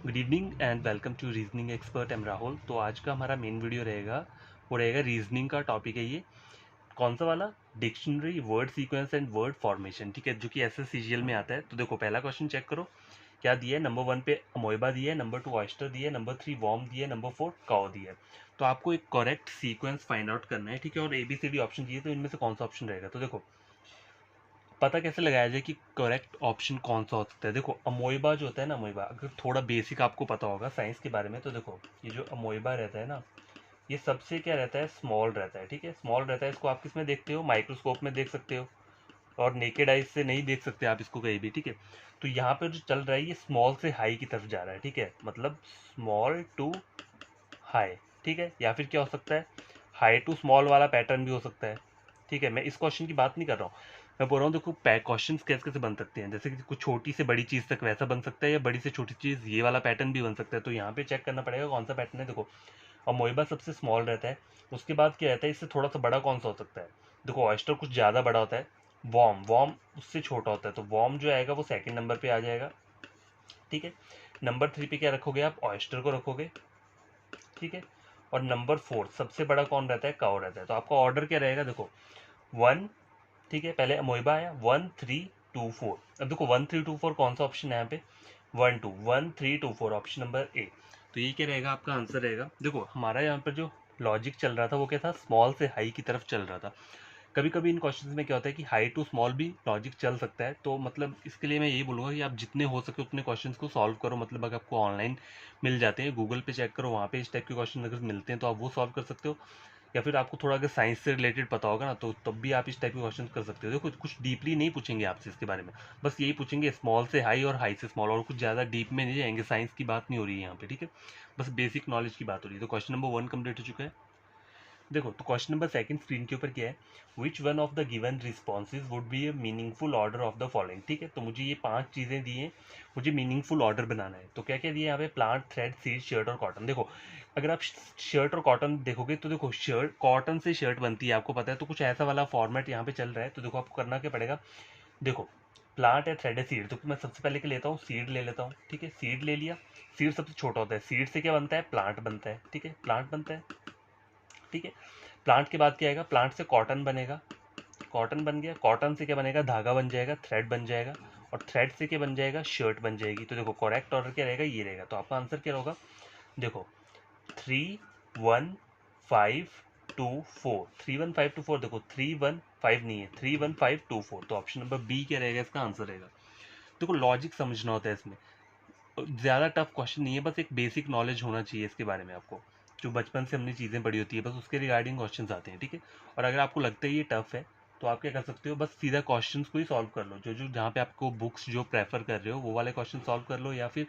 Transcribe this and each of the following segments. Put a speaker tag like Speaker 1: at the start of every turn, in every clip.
Speaker 1: Good evening and welcome to reasoning expert am Rahul. तो आज का हमारा मेन वीडियो रहेगा, वो रहेगा रीजनिंग का टॉपिक है ये। कौन सा वाला? Dictionary, word sequence and word formation, ठीक है, जो कि एसएससीजीएल में आता है। तो देखो पहला क्वेश्चन चेक करो क्या दिया है। नंबर 1 पे अमोइबा दिया है, नंबर 2 ऑयस्टर दिया है, नंबर 3 वॉर्म दिया है, नंबर 4 काउ दिया है। तो आपको एक करेक्ट सीक्वेंस फाइंड आउट करना है, ठीक है। और एबीसीडी ऑप्शन दिए, तो इनमें से कौन सा ऑप्शन रहेगा। तो देखो पता कैसे लगाया जाए कि करेक्ट ऑप्शन कौन सा हो सकता है। देखो अमोइबा जो होता है ना, अमोइबा अगर थोड़ा बेसिक आपको पता होगा साइंस के बारे में, तो देखो ये जो अमोइबा रहता है ना, ये सबसे क्या रहता है, स्मॉल रहता है, ठीक है। स्मॉल रहता है, इसको आप किस में देखते हो, माइक्रोस्कोप में देख सकते हो, और नेकेड आइज से नहीं देख सकते आप इसको कहीं भी, ठीक है। तो यहाँ पर जो चल रहा है ये स्मॉल से हाई की तरफ जा रहा है, ठीक है, मतलब स्मॉल टू हाई, ठीक है। या फिर क्या हो सकता है, हाई टू स्मॉल वाला पैटर्न भी हो सकता है, ठीक है। मैं इस क्वेश्चन की बात नहीं कर रहा हूँ, मैं बोल रहा हूँ देखो क्वेश्चन कैसे कैसे बन सकते हैं, जैसे कि कुछ छोटी से बड़ी चीज़ तक वैसा बन सकता है, या बड़ी से छोटी चीज़ ये वाला पैटर्न भी बन सकता है। तो यहाँ पे चेक करना पड़ेगा कौन सा पैटर्न है। देखो अमोइबा सबसे स्मॉल रहता है, उसके बाद क्या रहता है, इससे थोड़ा सा बड़ा कौन सा हो सकता है। देखो ऑयस्टर कुछ ज़्यादा बड़ा होता है, वॉर्म वॉर्म उससे छोटा होता है, तो वॉर्म जो आएगा वो सेकंड नंबर पे आ जाएगा, ठीक है। नंबर 3 पे क्या रखोगे आप, ऑयस्टर को रखोगे, ठीक है। और नंबर 4 सबसे बड़ा कौन रहता है, काउ रहता है। तो आपका ऑर्डर क्या रहेगा, देखो 1, ठीक है, पहले अमोइबा आया 1 3 2 4। अब देखो 1 3 2 4 कौन सा ऑप्शन है यहाँ पे, 1 3 2 4, ऑप्शन नंबर ए। तो ये क्या रहेगा, आपका आंसर रहेगा। देखो हमारा यहाँ पर जो लॉजिक चल रहा था वो क्या था, स्मॉल से हाई की तरफ चल रहा था। कभी कभी इन क्वेश्चन में क्या होता है कि हाई टू स्मॉल भी लॉजिक चल सकता है। तो मतलब इसके लिए मैं यही बोलूँगा कि आप जितने हो सके उतने क्वेश्चंस को सॉल्व करो। मतलब अगर आपको ऑनलाइन मिल जाते हैं, गूगल पे चेक करो, वहाँ पे इस टाइप के क्वेश्चन अगर मिलते हैं तो आप वो सॉल्व कर सकते हो। या फिर आपको थोड़ा अगर साइंस से रिलेटेड पता होगा ना, तो तब भी आप इस टाइप के क्वेश्चन कर सकते हो। देखो कुछ डीपली नहीं पूछेंगे आपसे इसके बारे में, बस यही पूछेंगे स्मॉल से हाई और हाई से स्मॉल, और कुछ ज़्यादा डीप में नहीं जाएंगे। साइंस की बात नहीं हो रही है यहाँ पे, ठीक है, बस बेसिक नॉलेज की बात हो रही है। तो क्वेश्चन नंबर 1 कंप्लीट हो चुका है। देखो तो क्वेश्चन नंबर सेकंड स्क्रीन के ऊपर क्या है, which one of the given responses would be A meaningful order of the following, ठीक है। तो मुझे ये 5 चीज़ें दी हैं, मुझे मीनिंगफुल ऑर्डर बनाना है। तो क्या क्या दिया है यहाँ पे, प्लांट, थ्रेड, सीड, शर्ट और कॉटन। देखो अगर आप शर्ट और कॉटन देखोगे तो देखो शर्ट, कॉटन से शर्ट बनती है आपको पता है, तो कुछ ऐसा वाला फॉर्मेट यहाँ पे चल रहा है। तो देखो आपको करना क्या पड़ेगा, देखो प्लांट है, थ्रेड है, सीड। तो मैं सबसे पहले क्या लेता हूँ, सीड ले लेता हूँ, ठीक है। सीड ले लिया, सीड सबसे छोटा होता है, सीड से क्या बनता है, प्लांट बनता है, ठीक है, प्लांट बनता है, ठीक है। प्लांट के बाद क्या आएगा, प्लांट से कॉटन बनेगा, कॉटन बन गया, कॉटन से क्या बनेगा, धागा बन जाएगा, थ्रेड बन जाएगा, और थ्रेड से क्या बन जाएगा, शर्ट बन जाएगी। तो देखो करेक्ट ऑर्डर क्या रहेगा, ये रहेगा। तो आपका आंसर क्या होगा, देखो 3 1 5 2 4, 3 1 5 2 4। देखो 3 1 5 नहीं है, 3 1 5 2 4। तो ऑप्शन नंबर बी क्या रहेगा, इसका आंसर रहेगा। देखो लॉजिक समझना होता है इसमें, ज़्यादा टफ क्वेश्चन नहीं है, बस एक बेसिक नॉलेज होना चाहिए इसके बारे में आपको। जो बचपन से हमने चीज़ें पढ़ी होती है बस उसके रिगार्डिंग क्वेश्चंस आते हैं, ठीक है। और अगर आपको लगता है ये टफ है, तो आप क्या कर सकते हो, बस सीधा क्वेश्चंस को ही सॉल्व कर लो। जो जो जहाँ पे आपको बुक्स जो प्रेफर कर रहे हो वो वाले क्वेश्चन सॉल्व कर लो, या फिर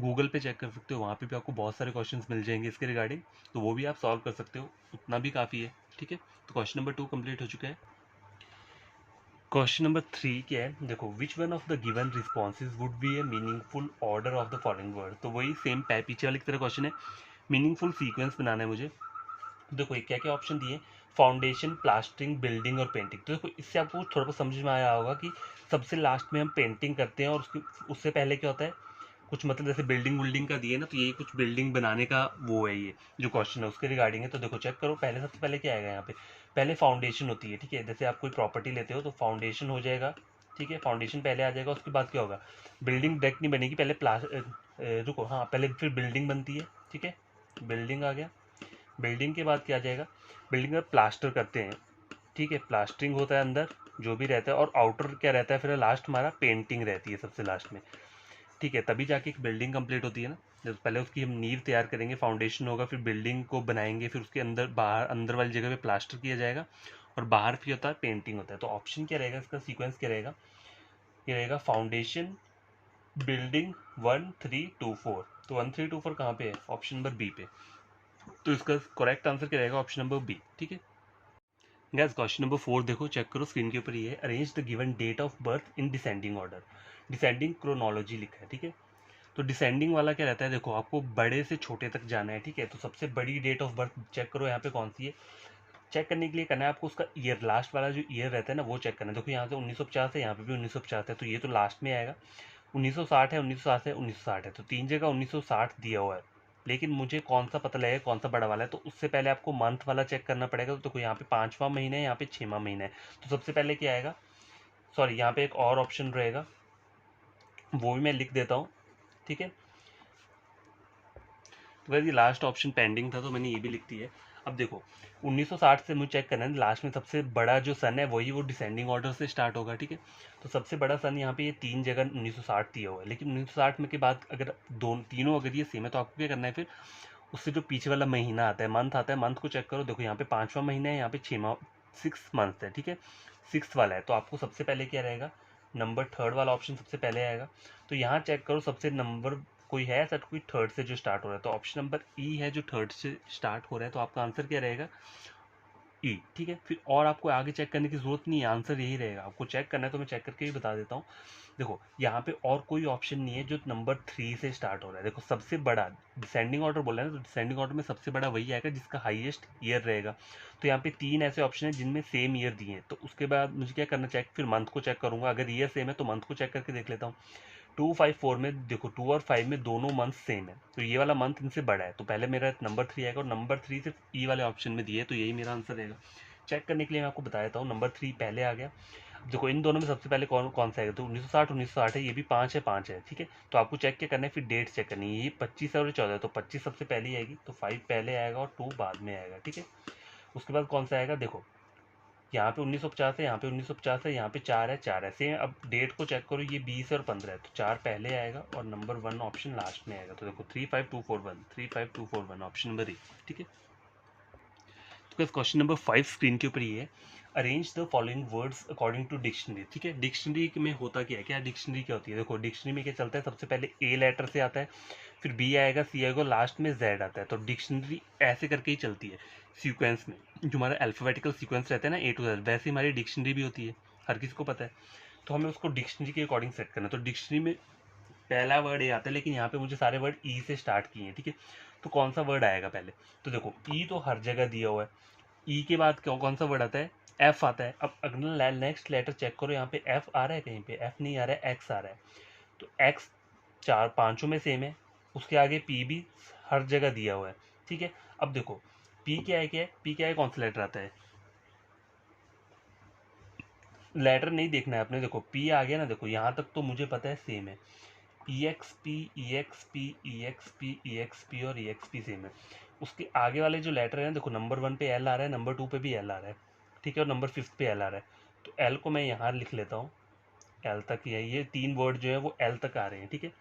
Speaker 1: गूगल पे चेक कर सकते हो, वहाँ पे भी आपको बहुत सारे क्वेश्चंस मिल जाएंगे इसके रिगार्डिंग, तो वो भी आप सॉल्व कर सकते हो, उतना भी काफ़ी है, ठीक है। तो क्वेश्चन नंबर 2 कंप्लीट हो चुका है। क्वेश्चन नंबर 3 क्या है, देखो which one of the given responses would be A meaningful order of the following word. तो वही सेम पीछे वाली की तरह क्वेश्चन है, मीनिंगफुल सीक्वेंस बनाना है मुझे। देखो ये क्या क्या ऑप्शन दिए, फाउंडेशन, प्लास्टरिंग, बिल्डिंग और पेंटिंग। तो देखो इससे आपको थोड़ा बहुत समझ में आया होगा कि सबसे लास्ट में हम पेंटिंग करते हैं, और उसके उससे पहले क्या होता है, कुछ मतलब जैसे बिल्डिंग विल्डिंग का दिए ना, तो यही कुछ बिल्डिंग बनाने का वो है, ये जो क्वेश्चन है उसके रिगार्डिंग है। तो देखो चेक करो, पहले सबसे पहले क्या आएगा यहाँ पे, पहले फाउंडेशन होती है, ठीक है। जैसे आप कोई प्रॉपर्टी लेते हो तो फाउंडेशन हो जाएगा, ठीक है, फाउंडेशन पहले आ जाएगा। उसके बाद क्या होगा, बिल्डिंग डायरेक्ट नहीं बनेगी, पहले रुको, हाँ पहले फिर बिल्डिंग बनती है, ठीक है, बिल्डिंग आ गया। बिल्डिंग के बाद क्या आ जाएगा, बिल्डिंग में प्लास्टर करते हैं, ठीक है, प्लास्टरिंग होता है अंदर जो भी रहता है, और आउटर क्या रहता है, फिर लास्ट हमारा पेंटिंग रहती है सबसे लास्ट में, ठीक है। तभी जाके एक बिल्डिंग कंप्लीट होती है ना, जब पहले उसकी हम नींव तैयार करेंगे, फाउंडेशन होगा, फिर बिल्डिंग को बनाएंगे, फिर उसके अंदर बाहर अंदर वाली जगह पे प्लास्टर किया जाएगा, और बाहर फिर होता है पेंटिंग होता है। तो ऑप्शन क्या रहेगा, इसका सीक्वेंस क्या रहेगा, ये रहेगा फाउंडेशन, बिल्डिंग, 1 3 2 4। तो 1 3 2 4 कहाँ पे है, ऑप्शन नंबर बी पे। तो इसका करेक्ट आंसर क्या रहेगा, ऑप्शन नंबर बी, ठीक है। गैस क्वेश्चन नंबर 4 देखो, चेक करो स्क्रीन के ऊपर, ये है arrange the given date of birth in descending order, descending chronology लिखा है, ठीक है। तो डिसेंडिंग वाला क्या रहता है, देखो आपको बड़े से छोटे तक जाना है, ठीक है। तो सबसे बड़ी डेट ऑफ बर्थ चेक करो यहाँ पे कौन सी है, चेक करने के लिए करना है आपको उसका ईयर, लास्ट वाला जो ईयर रहता है ना वो चेक करना है। देखो यहाँ से 1950 है, यहाँ पे भी 1950 है, तो ये तो लास्ट में आएगा। 1960 है, 1960 है, 1960 है, तो 3 जगह 1960 दिया हुआ है, लेकिन मुझे कौन सा पता लगेगा कौन सा बड़ा वाला है? तो उससे पहले आपको मंथ वाला चेक करना पड़ेगा। तो देखो यहाँ पे 5वां महीना है, यहाँ पे 6वां महीना है, तो सबसे पहले क्या आएगा? सॉरी, यहाँ पे एक और ऑप्शन रहेगा, वो भी मैं लिख देता हूँ, ठीक है। तो वैसे ये लास्ट ऑप्शन पेंडिंग था, तो मैंने ये भी लिख दिया है। अब देखो 1960 से मुझे चेक करना है, लास्ट में सबसे बड़ा जो सन है वही वो डिसेंडिंग ऑर्डर से स्टार्ट होगा, ठीक है। तो सबसे बड़ा सन यहाँ पे ये 3 जगह 1960 दिया हुआ है, लेकिन 1960 में के बाद अगर तीनों अगर ये सेम है तो आपको क्या करना है फिर? उससे जो पीछे वाला महीना आता है, मंथ आता है, मंथ को चेक करो। देखो यहाँ पे 5वां महीना है, यहाँ पे 6वां 6 मंथ है, ठीक है, 6th वाला है। तो आपको सबसे पहले क्या रहेगा? नंबर थर्ड वाला ऑप्शन सबसे पहले आएगा। तो यहाँ चेक करो सबसे नंबर कोई है ऐसा कोई थर्ड से जो स्टार्ट हो रहा है, तो ऑप्शन नंबर ई है जो थर्ड से स्टार्ट हो रहा है, तो आपका आंसर क्या रहेगा? ई, ठीक है। फिर और आपको आगे चेक करने की जरूरत नहीं है, आंसर यही रहेगा। आपको चेक करना है तो मैं चेक करके ही बता देता हूँ। देखो यहाँ पे और कोई ऑप्शन नहीं है जो नंबर 3 से स्टार्ट हो रहा है। देखो सबसे बड़ा डिसेंडिंग ऑर्डर बोला है ना, तो डिसेंडिंग ऑर्डर में सबसे बड़ा वही आएगा जिसका हाईएस्ट ईयर रहेगा। तो यहाँ पे 3 ऐसे ऑप्शन है जिनमें सेम ईयर दिए हैं, तो उसके बाद मुझे क्या करना चेक? फिर मंथ को चेक करूंगा, अगर ईयर सेम है तो मंथ को चेक करके देख लेता हूँ। 2, 5, 4 में देखो 2 और 5 में दोनों मंथ सेम है, तो ये वाला मंथ इनसे बड़ा है, तो पहले मेरा नंबर 3 आएगा, और नंबर 3 सिर्फ ई वाले ऑप्शन में दिए है, तो यही मेरा आंसर रहेगा। चेक करने के लिए मैं आपको बता देता हूँ, नंबर 3 पहले आ गया। देखो इन दोनों में सबसे पहले कौन कौन सा आएगा? तो 1960 है, ये भी 5 है, 5 है, ठीक है। तो आपको चेक क्या करना है फिर? डेट चेक करनी है। ये 25 है और 14 है, तो 25 सबसे पहले आएगी, तो 5 पहले आएगा और 2 बाद में आएगा, ठीक है। उसके बाद कौन सा आएगा? देखो यहाँ पे 1950 है, यहाँ पे 1950 है, यहाँ पे 4 है, 4 है सेम। अब डेट को चेक करो, ये 20 है और 15 है, तो 4 पहले आएगा और नंबर 1 ऑप्शन लास्ट में आएगा। तो देखो 35241, 35241 ऑप्शन नंबर ए, ठीक है। तो क्वेश्चन नंबर 5 स्क्रीन के ऊपर ये है, arrange the following words according to dictionary, ठीक है। डिक्शनरी में होता क्या है? क्या डिक्शनरी क्या होती है? देखो डिक्शनरी में क्या चलता है, सबसे पहले ए लेटर से आता है, फिर बी आएगा, सी आएगा, लास्ट में जेड आता है। तो डिक्शनरी ऐसे करके ही चलती है सीक्वेंस में, जो हमारा अल्फाबेटिकल सीक्वेंस रहता है ना ए टू जेड, वैसे हमारी डिक्शनरी भी होती है, हर किसी को पता है। तो हमें उसको डिक्शनरी के अकॉर्डिंग सेट करना है। तो डिक्शनरी में पहला वर्ड ए आता है, लेकिन यहाँ पे मुझे सारे वर्ड ई से स्टार्ट किए हैं, ठीक है। तो कौन सा वर्ड आएगा पहले? तो देखो ई तो हर जगह दिया हुआ है, ई के बाद कौन सा वर्ड आता है? एफ आता है। अब अगला नेक्स्ट लेटर चेक करो, यहाँ पे एफ आ रहा है? कहीं पे एफ नहीं आ रहा है, एक्स आ रहा है। तो एक्स चार पांचों में सेम है, उसके आगे पी भी हर जगह दिया हुआ है, ठीक है। अब देखो पी क्या है? क्या है पी? क्या है? कौन सा लेटर आता है? लेटर नहीं देखना है आपने, देखो पी आ गया ना, देखो यहाँ तक तो मुझे पता है सेम है। ई एक्स पी, ई एक्स पी, ई एक्स पी, ई एक्स पी और ई एक्स पी सेम है। उसके आगे वाले जो लेटर है, देखो नंबर 1 पे एल आ रहा है, नंबर 2 पे भी एल आ रहा है, ठीक है, और नंबर 5 पे एल आ रहा है। तो एल को मैं यहाँ लिख लेता हूँ, एल तक ही है, ये 3 वर्ड जो है वो एल तक आ रहे हैं, ठीक है।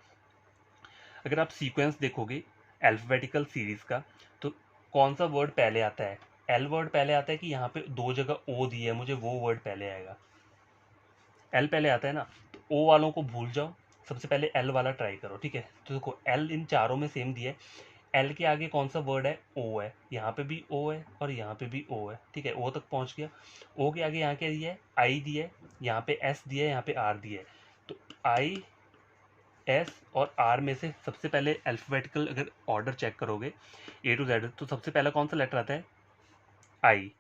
Speaker 1: अगर आप सीक्वेंस देखोगे अल्फ़ाबेटिकल सीरीज का, तो कौन सा वर्ड पहले आता है? एल वर्ड पहले आता है, कि यहाँ पे 2 जगह ओ दी है, मुझे वो वर्ड पहले आएगा? एल पहले आता है ना, तो ओ वालों को भूल जाओ, सबसे पहले एल वाला ट्राई करो, ठीक है। तो देखो एल इन चारों में सेम दिया है। एल के आगे कौन सा वर्ड है? ओ है, यहाँ पे भी ओ है और यहाँ पे भी ओ है, ठीक है, ओ तक पहुँच गया। ओ के आगे यहाँ क्या दिया है? आई दिया है, यहाँ पे एस दिया है, यहाँ पे आर दिया है। तो आई, एस और आर में से सबसे पहले अल्फ़ाबेटिकल अगर ऑर्डर चेक करोगे ए टू जेड, तो सबसे पहला कौन सा लेटर आता है? आई,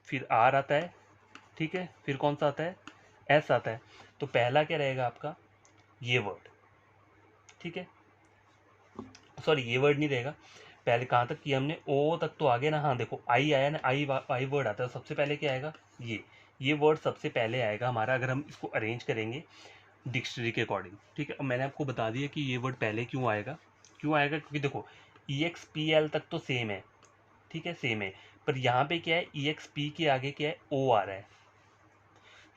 Speaker 1: फिर आर आता है, ठीक है, फिर कौन सा आता है? एस आता है। तो पहला क्या रहेगा आपका? ये वर्ड, ठीक है, सॉरी ये वर्ड नहीं रहेगा। पहले कहाँ तक किया हमने? ओ तक तो आ गया ना। हाँ देखो आई आया ना, आई वर्ड आता है, तो सबसे पहले क्या आएगा? ये वर्ड सबसे पहले आएगा हमारा, अगर हम इसको अरेंज करेंगे डिक्शनरी के अकॉर्डिंग, ठीक है। अब मैंने आपको बता दिया कि ये वर्ड पहले क्यों आएगा। क्यों आएगा? क्योंकि देखो ई एक्स पी एल तक तो सेम है, ठीक है, सेम है, पर यहाँ पे क्या है? ई एक्स पी के आगे क्या है? ओ आ रहा है।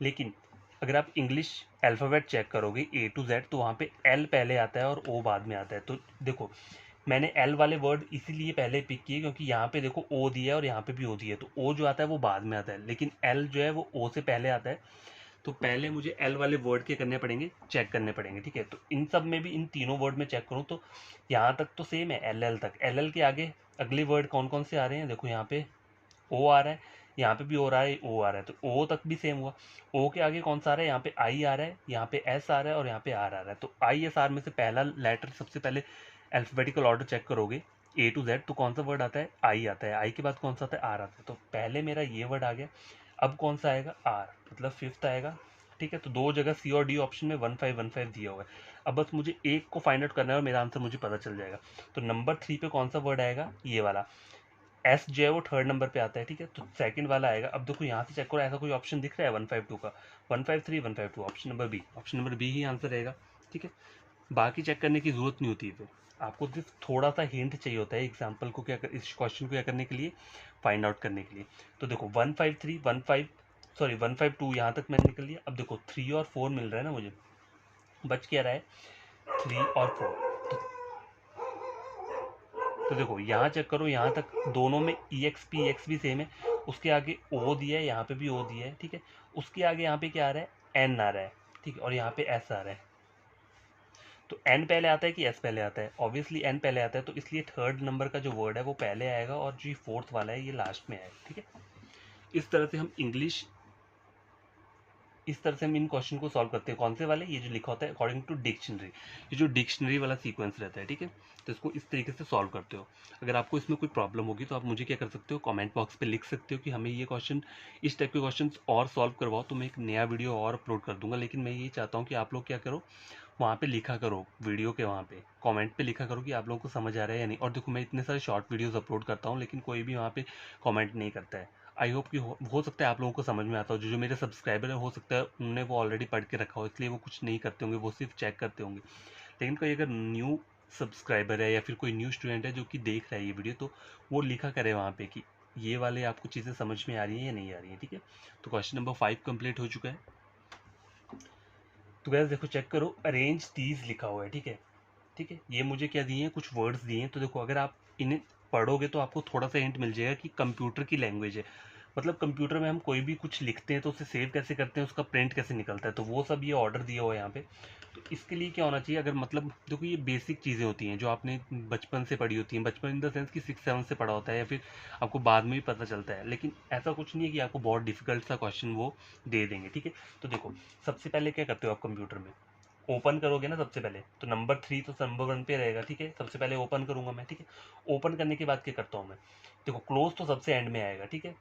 Speaker 1: लेकिन अगर आप इंग्लिश अल्फ़ाबेट चेक करोगे ए टू जेड, तो वहाँ पे एल पहले आता है और ओ बाद में आता है। तो देखो मैंने एल वाले वर्ड इसीलिए पहले पिक किए, क्योंकि यहाँ पे देखो ओ दिया है और यहाँ पे भी ओ दिया है, तो ओ जो आता है वो बाद में आता है, लेकिन एल जो है वो ओ से पहले आता है। तो पहले मुझे एल वाले वर्ड के करने पड़ेंगे, चेक करने पड़ेंगे, ठीक है। तो इन सब में भी इन तीनों वर्ड में चेक करूँ तो यहाँ तक तो सेम है, एल एल तक। एल एल के आगे अगले वर्ड कौन कौन से आ रहे हैं? देखो यहाँ पे ओ आ रहा है, यहाँ पे भी ओ रहा है, ओ आ रहा है, तो ओ तक भी सेम हुआ। ओ के आगे कौन सा आ रहा है? यहाँ पे आई आ रहा है, यहाँ पे एस आ रहा है और यहाँ पे आर आ रहा है। तो आई एस आर में से पहला लेटर सबसे पहले अल्फ़ाबेटिकल ऑर्डर चेक करोगे ए टू जेड, तो कौन सा वर्ड आता है? आई आता है। आई के बाद कौन सा आता है? आर आता है। तो पहले मेरा ये वर्ड आ गया। अब कौन सा आएगा? आर, मतलब 5th आएगा, ठीक है, तो दो जगह सी और डी ऑप्शन में 1515 दिया हुआ है। अब बस मुझे एक को फाइंड आउट करना है और मेरा आंसर मुझे पता चल जाएगा। तो नंबर 3 पे कौन सा वर्ड आएगा, ये वाला एस जो है वो थर्ड नंबर पे आता है, ठीक है, तो सेकंड वाला आएगा। अब देखो यहाँ से चेक करो, ऐसा कोई ऑप्शन दिख रहा है 152 का, 153 152, option number B, option number B ही आंसर रहेगा। ठीक है, बाकी चेक करने की जरूरत नहीं होती है, फिर आपको सिर्फ थोड़ा सा हिंट चाहिए होता है एग्जाम्पल को क्या इस क्वेश्चन को क्या करने के लिए, फाइंड आउट करने के लिए। तो देखो 152 यहाँ तक मैंने निकल लिया। अब देखो 3 और 4 मिल रहा है ना मुझे, बच क्या रहा है 3 और 4। तो देखो यहाँ चेक करो, यहाँ तक दोनों में EX भी सेम है, उसके आगे O दिया है, यहाँ पे भी O दिया है, ठीक है, उसके आगे यहाँ पे क्या आ रहा है N आ रहा है, ठीक है, और यहाँ पे S आ रहा है। तो N पहले आता है कि S पहले आता है, ऑब्वियसली N पहले आता है, तो इसलिए थर्ड नंबर का जो वर्ड है वो पहले आएगा और जो फोर्थ वाला है ये लास्ट में आएगा। ठीक है, इस तरह से हम इन क्वेश्चन को सॉल्व करते हैं। कौन से वाले, ये जो लिखा होता है अकॉर्डिंग टू डिक्शनरी, ये जो डिक्शनरी वाला सीक्वेंस रहता है, ठीक है, तो इसको इस तरीके से सॉल्व करते हो। अगर आपको इसमें कोई प्रॉब्लम होगी तो आप मुझे क्या कर सकते हो, कमेंट बॉक्स पे लिख सकते हो कि हमें ये क्वेश्चन, इस टाइप के क्वेश्चन और सॉल्व करवाओ, तो मैं एक नया वीडियो और अपलोड कर दूंगा। लेकिन मैं ये चाहता हूँ कि आप लोग क्या करो, वहाँ पे लिखा करो, वीडियो के वहाँ पे कमेंट पे लिखा करो कि आप लोगों को समझ आ रहा है या नहीं। और देखो मैं इतने सारे शॉर्ट वीडियोस अपलोड करता हूँ लेकिन कोई भी वहाँ पे कमेंट नहीं करता है। आई होप कि हो सकता है आप लोगों को समझ में आता हो। जो मेरे सब्सक्राइबर है, हो सकता है उन्होंने वो ऑलरेडी पढ़ के रखा हो, इसलिए वो कुछ नहीं करते होंगे, वो सिर्फ चेक करते होंगे। लेकिन कोई अगर न्यू सब्सक्राइबर है या फिर कोई न्यू स्टूडेंट है जो कि देख रहा है ये वीडियो, तो वो लिखा करे वहाँ पे कि ये वाले आपको चीज़ें समझ में आ रही हैं या नहीं आ रही हैं। ठीक है, तो क्वेश्चन नंबर 5 कंप्लीट हो चुका है। तो गैस देखो चेक करो, अरेंज दीज लिखा हुआ है, ठीक है, ठीक है, ये मुझे क्या दिए हैं, कुछ वर्ड्स दिए हैं। तो देखो अगर आप इन्हें पढ़ोगे तो आपको थोड़ा सा हिंट मिल जाएगा कि कंप्यूटर की लैंग्वेज है। मतलब कंप्यूटर में हम कोई भी कुछ लिखते हैं तो उसे सेव कैसे करते हैं, उसका प्रिंट कैसे निकलता है, तो वो सब ये ऑर्डर दिया हुआ है यहाँ पे। तो इसके लिए क्या होना चाहिए, अगर मतलब देखो ये बेसिक चीज़ें होती हैं जो आपने बचपन से पढ़ी होती हैं, बचपन इन द सेंस कि 6-7 से पढ़ा होता है या फिर आपको बाद में भी पता चलता है। लेकिन ऐसा कुछ नहीं है कि आपको बहुत डिफिकल्ट सा क्वेश्चन वो दे देंगे। ठीक है, तो देखो सबसे पहले क्या करते हो आप कंप्यूटर में, ओपन करोगे ना सबसे पहले, तो नंबर 3 तो नंबर 1 पे रहेगा। ठीक है, सबसे पहले ओपन करूंगा मैं। ठीक है, ओपन करने के बाद क्या करता हूँ मैं, देखो क्लोज तो सबसे एंड में आएगा, ठीक है,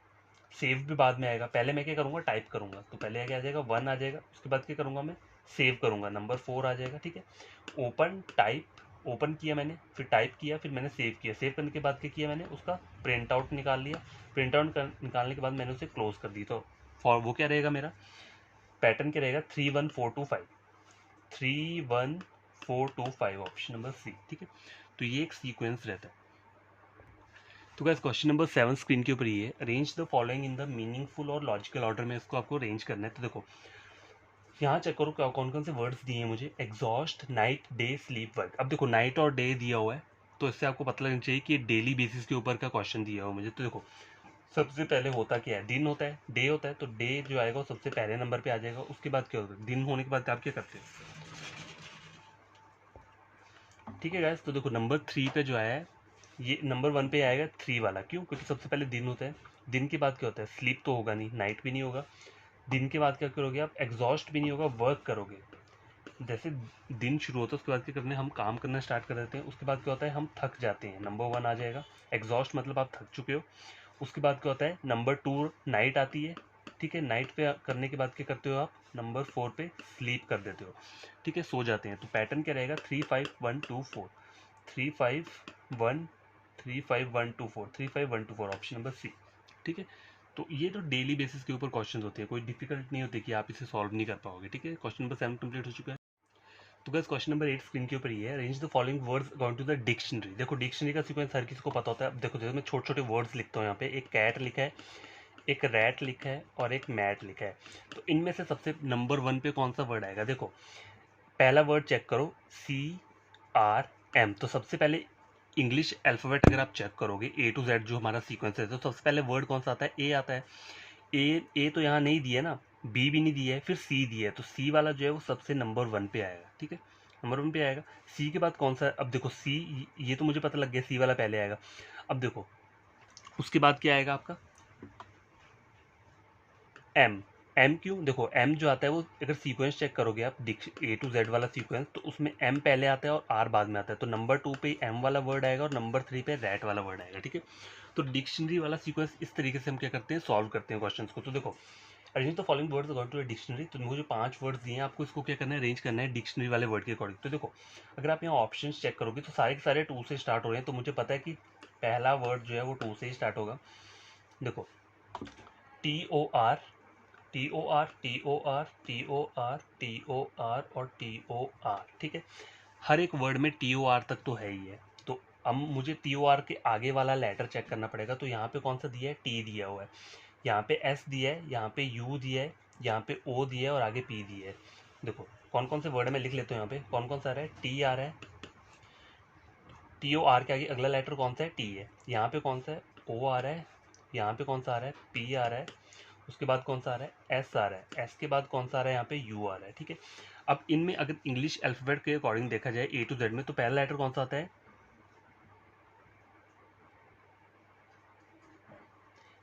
Speaker 1: सेव भी बाद में आएगा। पहले मैं क्या करूंगा, टाइप करूंगा, तो पहले क्या आ जाएगा 1 आ जाएगा, उसके बाद क्या करूंगा मैं, सेव करूंगा, नंबर 4 आ जाएगा। ठीक है, ओपन टाइप, ओपन किया मैंने, फिर टाइप किया, फिर मैंने सेव किया, सेव करने के बाद क्या किया मैंने, उसका प्रिंट आउट निकाल लिया, प्रिंट आउट निकालने के बाद मैंने उसे क्लोज कर दी। तो फॉर वो क्या रहेगा, मेरा पैटर्न क्या रहेगा, 31425, 31425, ऑप्शन नंबर सी। ठीक है, तो ये एक सीक्वेंस रहता है। तो गाइस क्वेश्चन नंबर 7 स्क्रीन के ऊपर ये है, arrange the following in the meaningful और लॉजिकल ऑर्डर में इसको आपको अरेंज करना है। तो देखो यहाँ चेक करो क्या कौन कौन से वर्ड्स दिए हैं मुझे, exhaust, night, day, sleep, work. अब देखो नाइट और डे दिया हुआ है, तो इससे आपको पता लगना चाहिए कि डेली बेसिस के ऊपर का क्वेश्चन दिया हुआ मुझे। तो देखो सबसे पहले होता क्या है, दिन होता है, डे होता है, तो डे जो आएगा वो सबसे पहले नंबर पे आ जाएगा। उसके बाद क्या होगा, दिन होने के बाद आप क्या करते हो। ठीक है गाइस, तो देखो नंबर 3 पे जो आया है, ये नंबर 1 पे आएगा 3 वाला, क्यों, क्योंकि सबसे पहले दिन होता है। दिन के बाद क्या होता है, स्लीप तो होगा नहीं, नाइट भी नहीं होगा। दिन के बाद क्या करोगे आप, एग्जॉस्ट भी नहीं होगा, वर्क करोगे। जैसे दिन शुरू होता है उसके बाद क्या करने, हम काम करना स्टार्ट कर देते हैं। उसके बाद क्या होता है, हम थक जाते हैं, नंबर 1 आ जाएगा, एग्जॉस्ट मतलब आप थक चुके हो। उसके बाद क्या होता है, नंबर 2 नाइट आती है। ठीक है, नाइट पे करने के बाद क्या करते हो आप, नंबर 4 पे स्लीप कर देते हो। ठीक है, सो जाते हैं। तो पैटर्न क्या रहेगा, 35124, 351 35124, 35124, ऑप्शन नंबर सी। ठीक है, तो ये तो डेली बेसिस के ऊपर क्वेश्चन होते हैं, कोई डिफिकल्ट नहीं होते कि आप इसे सॉल्व नहीं कर पाओगे। ठीक है, क्वेश्चन नंबर 7 कंप्लीट हो चुका है। तो गाइस क्वेश्चन नंबर 8 स्क्रीन के ऊपर ये है, arrange the following words according to the dictionary. देखो डिक्शनरी का सीक्वेंस हर किसी को पता होता है। अब देखो जैसे मैं छोटे छोटे वर्ड्स लिखता हूँ यहाँ पे, एक कैट लिखा है, एक रैट लिखा है और एक मैट लिखा है। तो इनमें से सबसे नंबर 1 पे कौन सा वर्ड आएगा, देखो पहला वर्ड चेक करो, CRM। तो सबसे पहले इंग्लिश अल्फ़ाबेट अगर आप चेक करोगे A to Z जो हमारा सीक्वेंस है, तो सबसे पहले वर्ड कौन सा आता है, A आता है। ए तो यहाँ नहीं दिया ना, बी भी नहीं दिया है, फिर सी दिया है, तो सी वाला जो है वो सबसे नंबर 1 पे आएगा। ठीक है, नंबर 1 पे आएगा। सी के बाद कौन सा है, अब देखो सी, ये तो मुझे पता लग गया सी वाला पहले आएगा। अब देखो उसके बाद क्या आएगा आपका, एम। एम क्यों, देखो एम जो आता है वो अगर सीक्वेंस चेक करोगे आप, A to Z वाला सीक्वेंस, तो उसमें एम पहले आता है और आर बाद में आता है। तो नंबर 2 पे एम वाला वर्ड आएगा और नंबर 3 पे रैट वाला वर्ड आएगा। ठीक है, तो डिक्शनरी वाला सीक्वेंस इस तरीके से हम क्या करते हैं, सॉल्व करते हैं क्वेश्चंस को। तो देखो arrange the following words according to a dictionary. तो मुझे 5 वर्ड्स दिए हैं, आपको इसको क्या करना है, अरेंज करना है डिक्शनरी वाले वर्ड के अकॉर्डिंग। तो देखो अगर आप यहाँ ऑप्शंस चेक करोगे तो सारे के सारे टू से स्टार्ट हो रहे हैं, तो मुझे पता है कि पहला वर्ड जो है वो टू से ही स्टार्ट होगा। देखो TOR TOR TOR TOR TOR और TOR, ठीक है। हर एक वर्ड में TOR तक तो है ही है। तो अब मुझे TOR के आगे वाला लेटर चेक करना पड़ेगा। तो यहाँ पे कौन सा दिया है, T दिया हुआ है, यहाँ पे S दिया है, यहाँ पे U दिया है, यहाँ पे O दिया है और आगे P दिया है। देखो कौन कौन से वर्ड में लिख लेते हो। यहाँ पे कौन कौन सा आ रहा है, T आ रहा है, TOR के आगे अगला लेटर कौन सा है, T है। यहाँ पे कौन सा है, O आ रहा है, यहाँ पे कौन सा आ रहा है, P आ रहा है, उसके बाद कौन सा आ रहा है, S आ रहा है, S के बाद कौन सा आ रहा है, यहाँ पे U आ रहा है, ठीक है। अब इनमें अगर इंग्लिश अल्फ़ाबेट के अकॉर्डिंग देखा जाए A to Z में, तो पहला लेटर कौन सा आता है,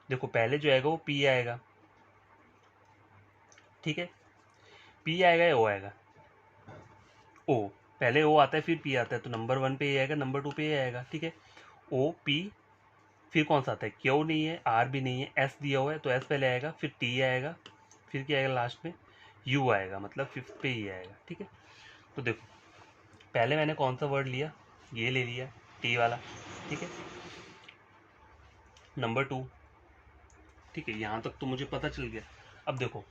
Speaker 1: देखो पहले जो आएगा वो P आएगा, ठीक है। P आएगा या O आएगा, O, पहले O आता है फिर P आता है, तो नंबर 1 पे ये आएगा, नंबर 2 पे ये आएगा, ठीक है। O P, फिर कौन सा आता है, Q नहीं है, R भी नहीं है, S दिया हुआ है तो S पहले आएगा, फिर T आएगा, फिर क्या आएगा लास्ट में, U आएगा, मतलब फिफ्थ पे ही आएगा, ठीक है। तो देखो पहले मैंने कौन सा वर्ड लिया, ये ले लिया T वाला, ठीक है, नंबर 2, ठीक है, यहाँ तक तो मुझे पता चल गया। अब देखो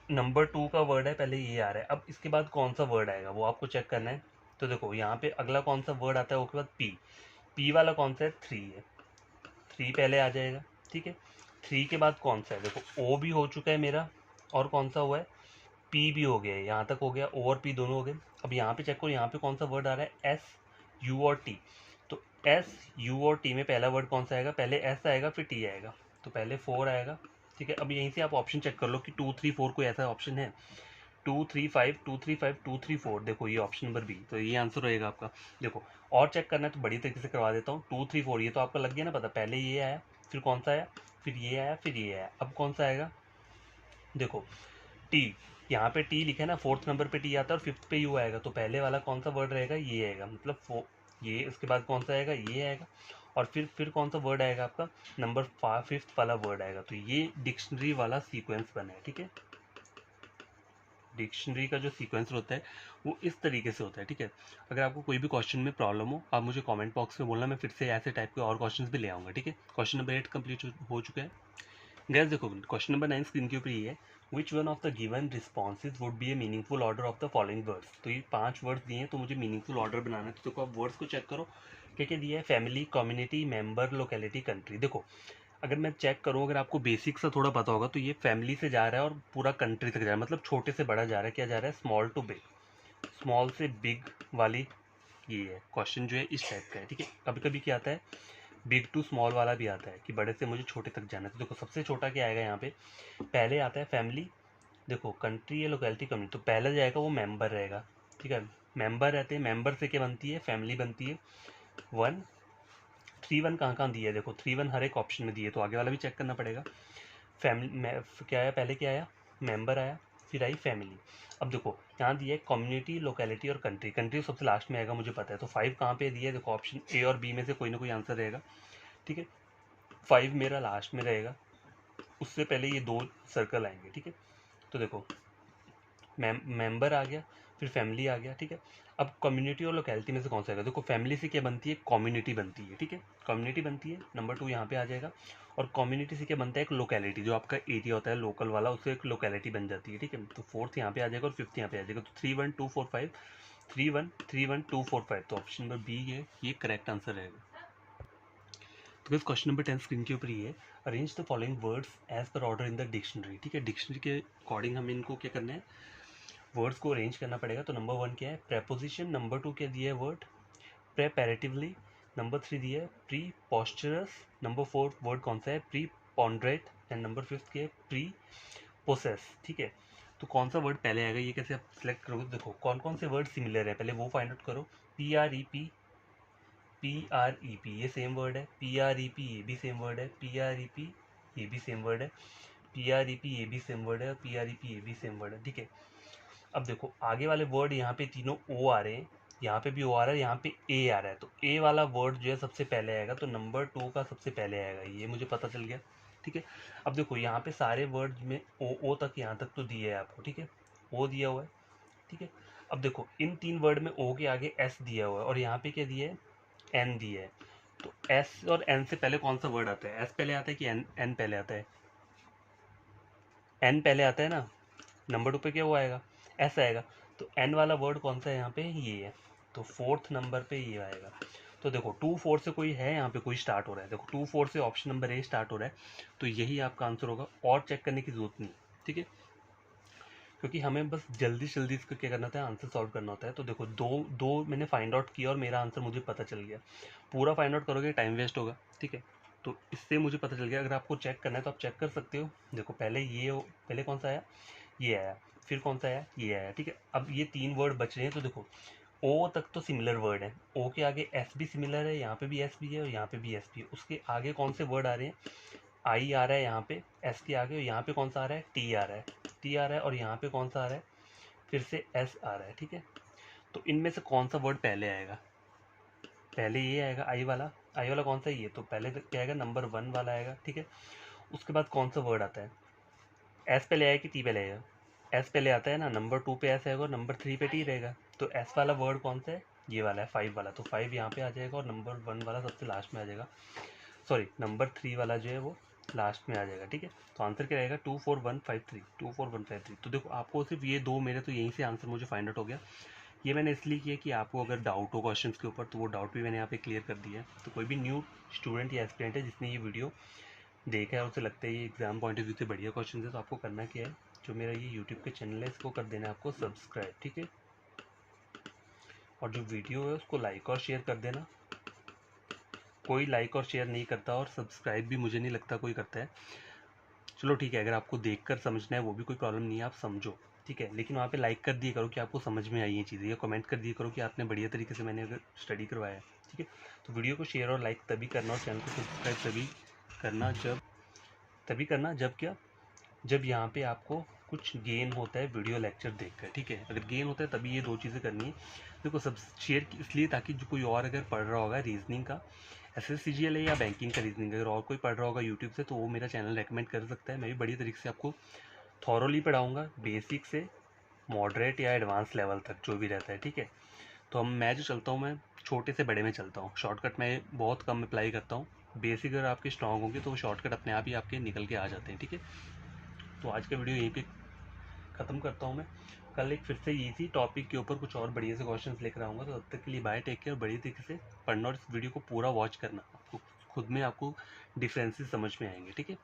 Speaker 1: नंबर 2 का वर्ड है, पहले ये आ रहा है, अब इसके बाद कौन सा वर्ड आएगा वो आपको चेक करना है। तो देखो यहाँ पे अगला कौन सा वर्ड आता है, उसके बाद P वाला कौन सा है, 3 है, 3 पहले आ जाएगा, ठीक है। 3 के बाद कौन सा है, देखो O भी हो चुका है मेरा, और कौन सा हुआ है, P भी हो गया है, यहाँ तक हो गया, O और P दोनों हो गए। अब यहाँ पे चेक करो, यहाँ पे कौन सा वर्ड आ रहा है, S U और T। तो S U और T में पहला वर्ड कौन सा आएगा, पहले S आएगा फिर T आएगा, तो पहले 4 आएगा, ठीक है। अब यहीं से आप ऑप्शन चेक कर लो कि 2 3 4 कोई ऐसा ऑप्शन है, 2 3 5 2 3 5 2 3 4, देखो ये ऑप्शन नंबर बी, तो ये आंसर रहेगा आपका। देखो और चेक करना है तो बड़ी तरीके से करवा देता हूँ, 2 3 4 ये तो आपका लग गया ना पता, पहले ये आया, फिर कौन सा आया, फिर ये आया, फिर ये आया, अब कौन सा आएगा, देखो टी, यहाँ पे टी लिखा है ना, 4th नंबर पे टी आता है और 5th पे यू आएगा, तो पहले वाला कौन सा वर्ड रहेगा, ये आएगा, मतलब ये, उसके बाद कौन सा आएगा, ये आएगा, और फिर कौन सा वर्ड आएगा आपका, नंबर 5th वाला वर्ड आएगा। तो ये डिक्शनरी वाला सीक्वेंस बना है, ठीक है। डिक्शनरी का जो सीक्वेंस होता है वो इस तरीके से होता है, ठीक है। अगर आपको कोई भी क्वेश्चन में प्रॉब्लम हो, आप मुझे कमेंट बॉक्स में बोलना, मैं फिर से ऐसे टाइप के और क्वेश्चंस भी ले आऊँगा, ठीक है। क्वेश्चन नंबर 8 कंप्लीट हो चुका है। गैस देखो क्वेश्चन नंबर 9 स्क्रीन के ऊपर ये है, which one of the given responses would be A meaningful order of the following words. तो ये 5 वर्ड्स दिए हैं, तो मुझे मीनिंगफुल ऑर्डर बनाना है। तो देखो आप वर्ड्स को चेक करो, क्या क्या दिया है, family, community, member, locality, country. देखो अगर मैं चेक करूँ, अगर आपको बेसिक सा थोड़ा पता होगा, तो ये फैमिली से जा रहा है और पूरा कंट्री तक जा रहा है, मतलब छोटे से बड़ा जा रहा है, क्या जा रहा है, स्मॉल टू बिग, स्मॉल से बिग वाली ये है। क्वेश्चन जो है इस टाइप का है, ठीक है। कभी कभी क्या आता है, बिग टू स्मॉल वाला भी आता है कि बड़े से मुझे छोटे तक जाना है। तो देखो सबसे छोटा क्या आएगा यहाँ पे, पहले आता है फैमिली, देखो कंट्री या लोकेलिटी, कम्युनिटी, तो पहले जाएगा वो मेंबर रहेगा, ठीक है। मेंबर रहते हैं, मेंबर से क्या बनती है, फैमिली बनती है। 1 3 1 कहाँ कहाँ दिया है, देखो 3 1 हर एक ऑप्शन में दिए, तो आगे वाला भी चेक करना पड़ेगा। फैमिली क्या आया, पहले क्या आया, मेंबर आया, फिर आई फैमिली। अब देखो यहाँ दिया है कम्युनिटी, लोकेलिटी और कंट्री, कंट्री सबसे लास्ट में आएगा मुझे पता है, तो 5 कहाँ पे दिया है, देखो ऑप्शन ए और बी में से कोई ना कोई आंसर रहेगा, ठीक है। 5 मेरा लास्ट में रहेगा, उससे पहले ये 2 सर्कल आएंगे, ठीक है। तो देखो मेंबर आ गया, फिर फैमिली आ गया, ठीक है। अब कम्युनिटी और लोकेलिटी में से कौन सा आएगा, देखो फैमिली से क्या बनती है, कम्युनिटी बनती है, ठीक है, कम्युनिटी बनती है, नंबर 2 यहाँ पे आ जाएगा। और कम्युनिटी से क्या बनता है, एक लोकेलिटी, जो आपका एरिया होता है लोकल वाला, उससे एक लोकेलिटी बन जाती है, ठीक है। तो 4th यहाँ पे आ जाएगा और 5th यहाँ पे आ जाएगा, तो 3 1 2 4 5 3 1 3 1 2 4 5, तो ऑप्शन नंबर बी है ये करेक्ट आंसर रहेगा। तो क्वेश्चन नंबर 10 स्क्रीन के ऊपर ये है, arrange the following words as per order in the dictionary, ठीक है। डिक्शनरी के अकॉर्डिंग हम इनको क्या करना है, वर्ड्स को अरेंज करना पड़ेगा। तो नंबर 1 क्या है, प्रेपोजिशन, नंबर 2 क्या दिया है, वर्ड प्रेपैरेटिवली, नंबर 3 दिया है प्री पोस्चरस, नंबर 4 वर्ड कौन सा है, प्री पॉन्ड्रेट, एंड नंबर 5 क्या है, प्री पोसेस, ठीक है। तो कौन सा वर्ड पहले आएगा, ये कैसे आप सिलेक्ट करोगे, देखो कौन कौन से वर्ड सिमिलर है पहले वो फाइंड आउट करो। पी आर ई पी ये सेम वर्ड है, PREP ये भी सेम वर्ड है, PREP ये भी सेम वर्ड है, PREP ये भी सेम वर्ड है, और PREP ये भी सेम वर्ड है, ठीक है। अब देखो आगे वाले वर्ड यहाँ पे तीनों ओ आ रहे हैं, यहाँ पे भी ओ आ रहा है, यहाँ पे ए आ रहा है, तो ए वाला वर्ड जो है सबसे पहले आएगा, तो नंबर 2 का सबसे पहले आएगा, ये मुझे पता चल गया। ठीक है। अब देखो यहाँ पे सारे वर्ड्स में ओ तक यहाँ तक तो दिया है आपको, ठीक है, ओ दिया हुआ है, ठीक है। अब देखो इन 3 वर्ड में ओ के आगे एस दिया हुआ है और यहाँ पे क्या दिया है, एन दिया है। तो एस और एन से पहले कौन सा वर्ड आता है, एस पहले आता है कि एन पहले आता है, एन पहले आता है ना। नंबर 2 पे क्या वो आएगा, एस आएगा। तो एन वाला वर्ड कौन सा है यहाँ पे, ये है। तो 4th नंबर पे ये आएगा। तो देखो 2 4 से कोई है यहाँ पे, कोई स्टार्ट हो रहा है, देखो 2 4 से ऑप्शन नंबर ए स्टार्ट हो रहा है, तो यही आपका आंसर होगा, और चेक करने की जरूरत नहीं, ठीक है। क्योंकि हमें बस जल्दी से जल्दी इसका क्या करना होता है, आंसर सॉल्व करना होता है। तो देखो दो दो मैंने फाइंड आउट किया और मेरा आंसर मुझे पता चल गया। पूरा फाइंड आउट करोगे टाइम वेस्ट होगा, ठीक है। तो इससे मुझे पता चल गया। अगर आपको चेक करना है तो आप चेक कर सकते हो। देखो पहले कौन सा आया, ये आया, फिर कौन सा आया, ये आया, ठीक है। अब ये 3 वर्ड बच रहे हैं। तो देखो ओ तक तो सिमिलर वर्ड है, ओ के आगे एस भी सिमिलर है, यहाँ पे भी एस भी है और यहाँ पे भी एस भी है। उसके आगे कौन से वर्ड आ रहे हैं, आई आ रहा है यहाँ पे एस के आगे, और यहाँ पे कौन सा आ रहा है, टी आ रहा है, टी आ रहा है, और यहाँ पे कौन सा आ रहा है, फिर से एस आ रहा है, ठीक है। तो इनमें से कौन सा वर्ड पहले आएगा, पहले ये आएगा आई वाला। आई वाला कौन सा है, ये तो पहले क्या आएगा, नंबर 1 वाला आएगा, ठीक है। उसके बाद कौन सा वर्ड आता है, एस पहले आएगा कि टी पहले आएगा, एस पहले आता है ना। नंबर 2 पे एस आएगा और नंबर 3 पे टी रहेगा। तो एस वाला वर्ड कौन सा है, ये वाला है, 5 वाला। तो 5 यहाँ पे आ जाएगा और नंबर 1 वाला सबसे लास्ट में आ जाएगा, सॉरी नंबर 3 वाला जो है वो लास्ट में आ जाएगा, ठीक है। तो आंसर क्या रहेगा, 24153, 24153। तो देखो आपको सिर्फ ये दो, मेरे तो यहीं से आंसर मुझे फाइंड आउट हो गया। ये मैंने इसलिए किया कि आपको अगर डाउट हो क्वेश्चन के ऊपर तो वो डाउट भी मैंने यहाँ पे क्लियर कर दिया है। तो कोई भी न्यू स्टूडेंट या एस्पिरेंट है जिसने ये वीडियो देखा है, उसे लगता है ये एग्जाम पॉइंट ऑफ व्यू से बढ़िया क्वेश्चन है, तो आपको करना क्या है, जो मेरा ये यूट्यूब के चैनल है इसको कर देना है आपको सब्सक्राइब, ठीक है। और जो वीडियो है उसको लाइक और शेयर कर देना। कोई लाइक और शेयर नहीं करता और सब्सक्राइब भी मुझे नहीं लगता कोई करता है। चलो ठीक है, अगर आपको देखकर समझना है वो भी कोई प्रॉब्लम नहीं है, आप समझो, ठीक है। लेकिन वहाँ पे लाइक कर दिया करो कि आपको समझ में आई ये चीज़ें, या कमेंट कर दिया करो कि आपने बढ़िया तरीके से मैंने अगर स्टडी करवाया है, ठीक है। तो वीडियो को शेयर और लाइक तभी करना और चैनल को सब्सक्राइब तभी करना जब क्या, जब यहाँ पे आपको कुछ गेन होता है वीडियो लेक्चर देखकर, ठीक है। अगर गेन होता है तभी ये 2 चीज़ें करनी है। देखो सब शेयर इसलिए ताकि जो कोई और अगर पढ़ रहा होगा रीजनिंग का, SSCGL है या बैंकिंग का रीजनिंग, अगर और कोई पढ़ रहा होगा यूट्यूब से तो वो मेरा चैनल रेकमेंड कर सकता है। मैं भी बढ़िया तरीके से आपको थॉरोली पढ़ाऊँगा, बेसिक से मॉडरेट या एडवांस लेवल तक जो भी रहता है, ठीक है। तो मैं जो चलता हूँ, मैं छोटे से बड़े में चलता हूँ, शॉर्टकट मैं बहुत कम अप्लाई करता हूँ। बेसिक अगर आपके स्ट्रॉन्ग होंगे तो वो शॉर्टकट अपने आप ही आपके निकल के आ जाते हैं, ठीक है। तो आज का वीडियो यहीं पे ख़त्म करता हूँ मैं। कल एक फिर से इसी टॉपिक के ऊपर कुछ और बढ़िया से क्वेश्चंस लेकर आऊँगा। तो तब तक के लिए बाय, टेक केयर। बढ़िया तरीके से पढ़ना और इस वीडियो को पूरा वॉच करना, आपको खुद में आपको डिफरेंसेस समझ में आएंगे, ठीक है।